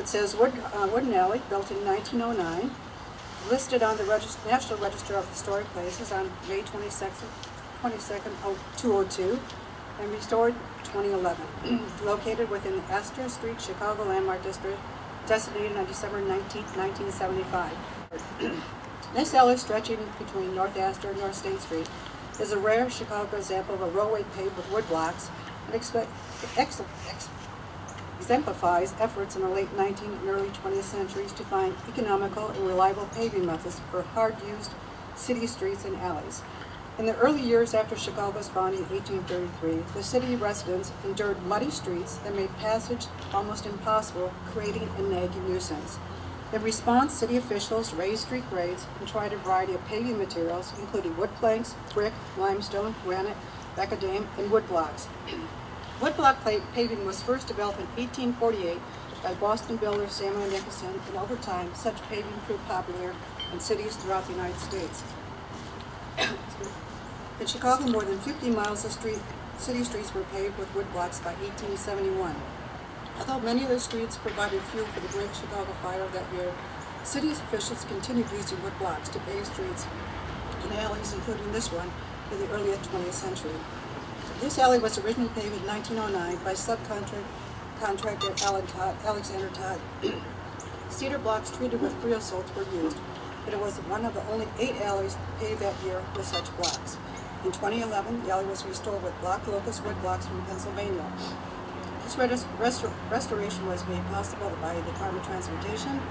It says Wooden Alley, built in 1909, listed on the National Register of Historic Places on May 22nd, 2002, and restored 2011. Located within the Astor Street Chicago Landmark District, designated on December 19, 1975. This alley, stretching between North Astor and North State Street, is a rare Chicago example of a roadway paved with wood blocks and exemplifies efforts in the late 19th and early 20th centuries to find economical and reliable paving methods for hard-used city streets and alleys. In the early years after Chicago's founding in 1833, the city residents endured muddy streets that made passage almost impossible, creating a nagging nuisance. In response, city officials raised street grades and tried a variety of paving materials, including wood planks, brick, limestone, granite, macadam, and wood blocks. Woodblock paving was first developed in 1848 by Boston builder Samuel Nicholson, and over time, such paving proved popular in cities throughout the United States. In Chicago, more than 50 miles of city streets were paved with wood blocks by 1871. Although many of the streets provided fuel for the Great Chicago Fire that year, city officials continued using wood blocks to pave streets and alleys, including this one, in the early 20th century. This alley was originally paved in 1909 by subcontractor Alexander Todd. Cedar blocks treated with creosote were used, but it was one of the only 8 alleys paved that year with such blocks. In 2011, the alley was restored with block locust wood blocks from Pennsylvania. This restoration was made possible by the Department of Transportation,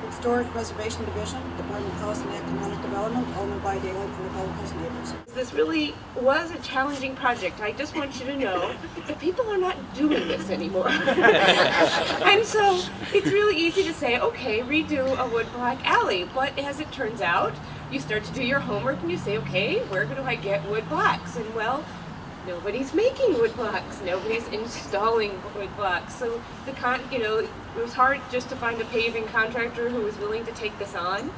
Historic Preservation Division, Department of Health and Economic Development, alderman Vi Daley, and the Public House neighbors. This really was a challenging project. I just want you to know that people are not doing this anymore. And so it's really easy to say, okay, redo a woodblock alley. But as it turns out, you start to do your homework and you say, okay, where do I get wood blocks? And well, nobody's making wood blocks. Nobody's installing wood blocks. So it was hard just to find a paving contractor who was willing to take this on,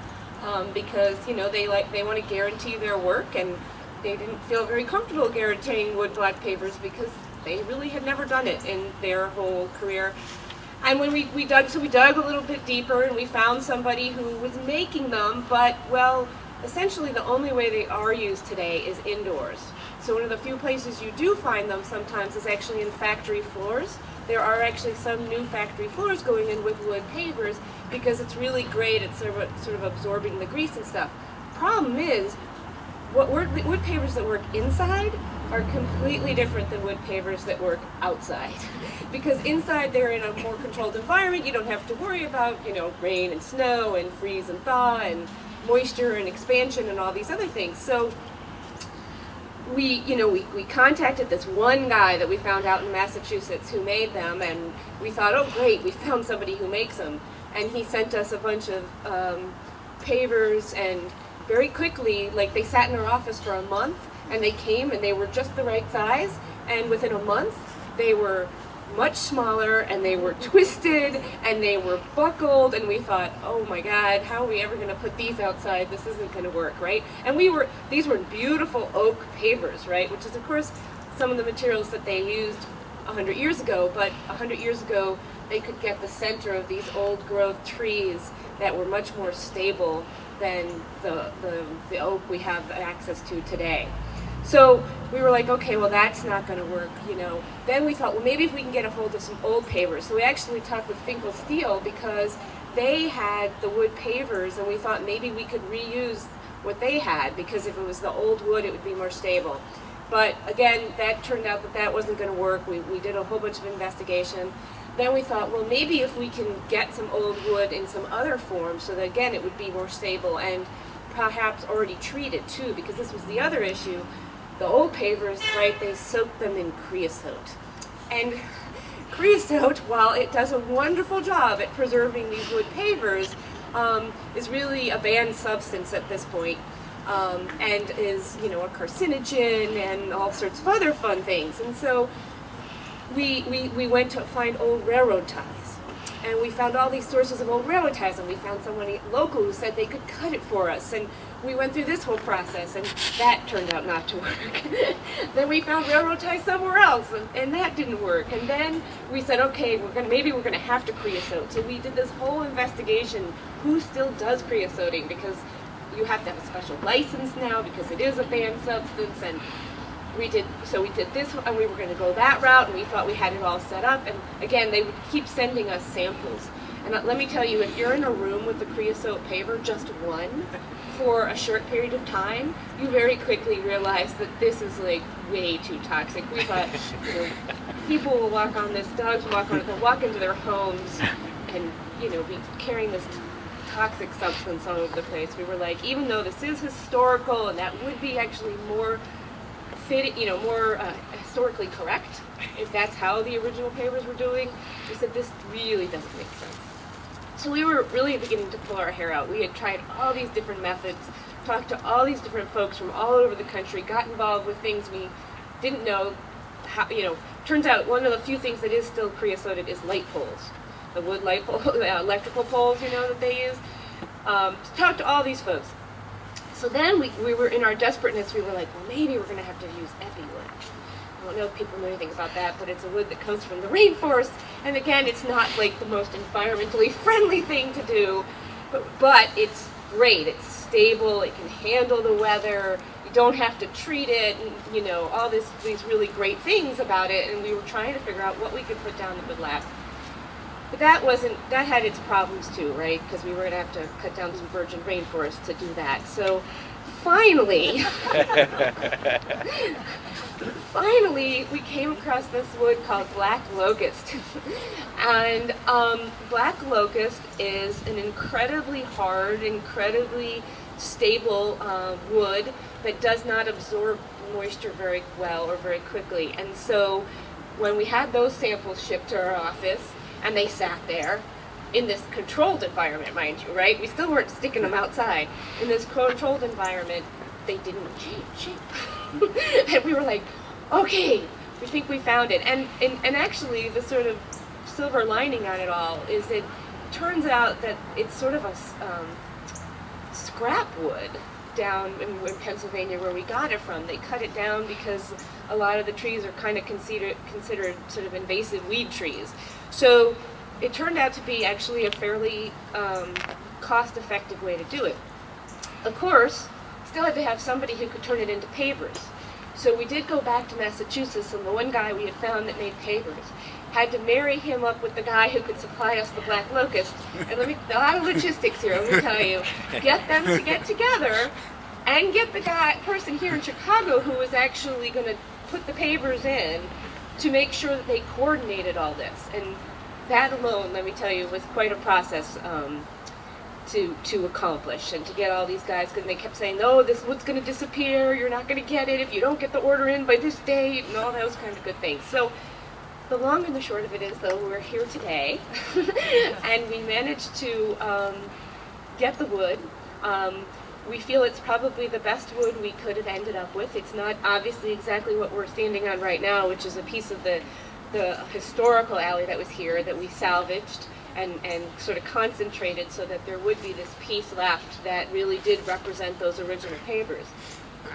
because they want to guarantee their work, and they didn't feel very comfortable guaranteeing wood block pavers because they really had never done it in their whole career. And when we dug a little bit deeper, and we found somebody who was making them, but well, essentially the only way they are used today is indoors. So one of the few places you do find them sometimes is actually in factory floors. There are actually some new factory floors going in with wood pavers because it's really great at sort of absorbing the grease and stuff. Problem is, wood pavers that work inside are completely different than wood pavers that work outside. Because inside they're in a more controlled environment. You don't have to worry about rain and snow and freeze and thaw and moisture and expansion and all these other things. So we contacted this one guy that we found out in Massachusetts who made them, and we thought, oh great, we found somebody who makes them. And he sent us a bunch of pavers, and very quickly, they sat in our office for a month, and they came and they were just the right size, and within a month they were much smaller, and they were twisted, and they were buckled, and we thought, oh my God, how are we ever going to put these outside? This isn't going to work, right? And these were beautiful oak pavers, right? Which is, of course, some of the materials that they used 100 years ago, but 100 years ago, they could get the center of these old growth trees that were much more stable than the oak we have access to today. So we were like, okay, well that's not going to work, Then we thought, well maybe if we can get a hold of some old pavers. So we actually talked with Finkel Steel because they had the wood pavers, and we thought maybe we could reuse what they had, because if it was the old wood it would be more stable. But again, that turned out that wasn't going to work. We did a whole bunch of investigation. Then we thought, well maybe if we can get some old wood in some other form so that again it would be more stable and perhaps already treated too, because this was the other issue. The old pavers, right, they soaked them in creosote. And creosote, while it does a wonderful job at preserving these wood pavers, is really a banned substance at this point, and is, a carcinogen and all sorts of other fun things. And so we went to find old railroad ties. And we found all these sources of old railroad ties, and we found someone local who said they could cut it for us. And we went through this whole process, and that turned out not to work. Then we found railroad ties somewhere else, and that didn't work. And then we said, okay, maybe we're gonna have to creosote. So we did this whole investigation, who still does creosoting, because you have to have a special license now because it is a banned substance. And we did this, and we were going to go that route, and we thought we had it all set up. And again, they would keep sending us samples. And let me tell you, if you're in a room with the creosote paver, just one, for a short period of time, you very quickly realize that this is like way too toxic. We thought, you know, people will walk on this, dogs will walk on it, they'll walk into their homes and, you know, be carrying this toxic substance all over the place. We were like, even though this is historical and that would be actually more more historically correct, if that's how the original papers were doing, we said this really doesn't make sense. So we were really beginning to pull our hair out. We had tried all these different methods, talked to all these different folks from all over the country, got involved with things we didn't know how, turns out one of the few things that is still creosoted is light poles. The wood light pole, electrical poles, that they use. Talked to all these folks. So then we were, in our desperateness, we were like, well, maybe we're going to have to use epi wood. I don't know if people know anything about that, but it's a wood that comes from the rainforest. And again, it's not like the most environmentally friendly thing to do, but it's great. It's stable. It can handle the weather. You don't have to treat it. And, all these really great things about it. And we were trying to figure out what we could put down that would last. But that had its problems too, right? Because we were going to have to cut down some virgin rainforest to do that. So finally, we came across this wood called black locust. And black locust is an incredibly hard, incredibly stable wood that does not absorb moisture very well or very quickly. And so when we had those samples shipped to our office, and they sat there in this controlled environment, mind you, right? We still weren't sticking them outside. In this controlled environment, they didn't change shape. And we were like, okay, we think we found it. And actually, the sort of silver lining on it all is it turns out that it's sort of a scrap wood down in Pennsylvania where we got it from. They cut it down because a lot of the trees are kind of considered sort of invasive weed trees. So it turned out to be actually a fairly cost-effective way to do it. Of course, still had to have somebody who could turn it into pavers. So we did go back to Massachusetts, and the one guy we had found that made pavers had to marry him up with the guy who could supply us the black locust. And a lot of logistics here, let me tell you. Get them to get together and get the person here in Chicago who was actually going to put the pavers in to make sure that they coordinated all this. And that alone, let me tell you, was quite a process to accomplish and to get all these guys, because they kept saying, no, this wood's going to disappear, you're not going to get it if you don't get the order in by this date, and all those kind of good things. So the long and the short of it is, though, we're here today, and we managed to get the wood. We feel it's probably the best wood we could have ended up with. It's not obviously exactly what we're standing on right now, which is a piece of the historical alley that was here that we salvaged and sort of concentrated so that there would be this piece left that really did represent those original pavers.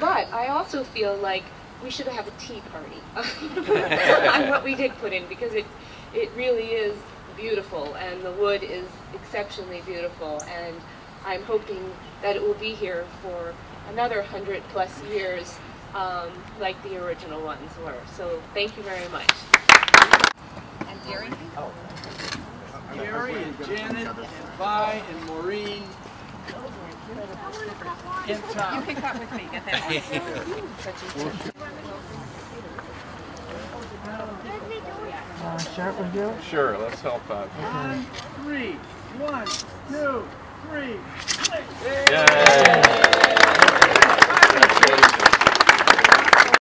But I also feel like we should have a tea party on what we did put in, because it really is beautiful, and the wood is exceptionally beautiful, and I'm hoping that it will be here for another 100+ years, like the original ones were. So thank you very much. And Gary? Oh. Gary and Janet and Vi and Maureen. And Tom. You can cut with me. Get that. Start with you? Sure, let's help out. On 3. 1, 2, 3. Yay!